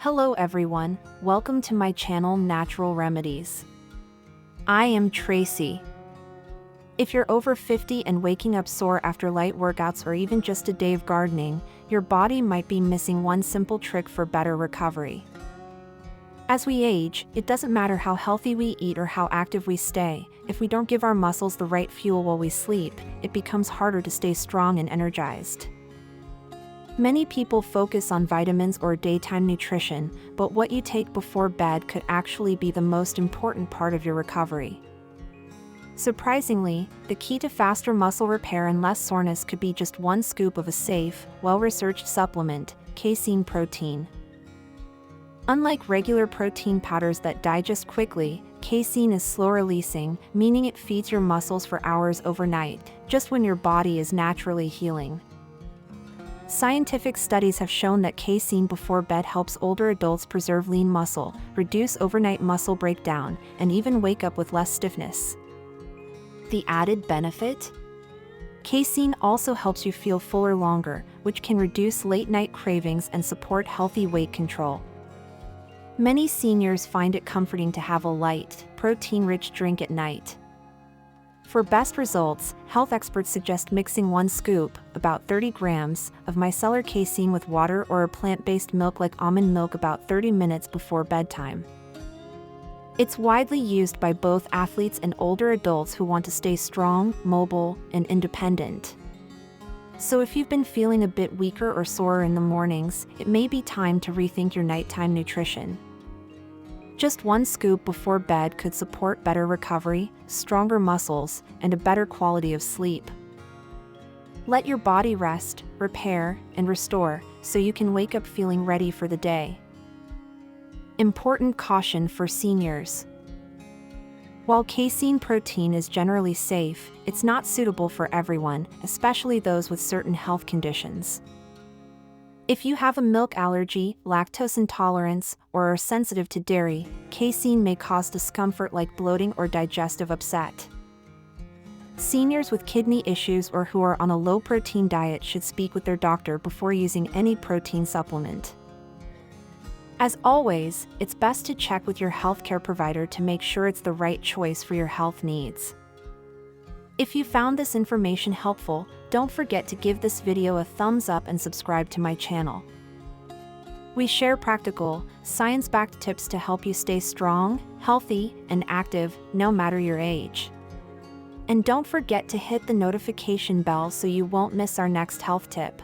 Hello everyone, welcome to my channel Natural Remedies. I am Tracy. If you're over 50 and waking up sore after light workouts or even just a day of gardening, your body might be missing one simple trick for better recovery. As we age, it doesn't matter how healthy we eat or how active we stay, if we don't give our muscles the right fuel while we sleep, it becomes harder to stay strong and energized. Many people focus on vitamins or daytime nutrition, but what you take before bed could actually be the most important part of your recovery. Surprisingly, the key to faster muscle repair and less soreness could be just one scoop of a safe, well-researched supplement, casein protein. Unlike regular protein powders that digest quickly, casein is slow-releasing, meaning it feeds your muscles for hours overnight, just when your body is naturally healing. Scientific studies have shown that casein before bed helps older adults preserve lean muscle, reduce overnight muscle breakdown, and even wake up with less stiffness. The added benefit? Casein also helps you feel fuller longer, which can reduce late-night cravings and support healthy weight control. Many seniors find it comforting to have a light, protein-rich drink at night. For best results, health experts suggest mixing one scoop, about 30 grams, of micellar casein with water or a plant-based milk like almond milk about 30 minutes before bedtime. It's widely used by both athletes and older adults who want to stay strong, mobile, and independent. So if you've been feeling a bit weaker or sore in the mornings, it may be time to rethink your nighttime nutrition. Just one scoop before bed could support better recovery, stronger muscles, and a better quality of sleep. Let your body rest, repair, and restore, so you can wake up feeling ready for the day. Important caution for seniors. While casein protein is generally safe, it's not suitable for everyone, especially those with certain health conditions. If you have a milk allergy, lactose intolerance, or are sensitive to dairy, casein may cause discomfort like bloating or digestive upset. Seniors with kidney issues or who are on a low-protein diet should speak with their doctor before using any protein supplement. As always, it's best to check with your healthcare provider to make sure it's the right choice for your health needs. If you found this information helpful, don't forget to give this video a thumbs up and subscribe to my channel. We share practical, science-backed tips to help you stay strong, healthy, and active, no matter your age. And don't forget to hit the notification bell so you won't miss our next health tip.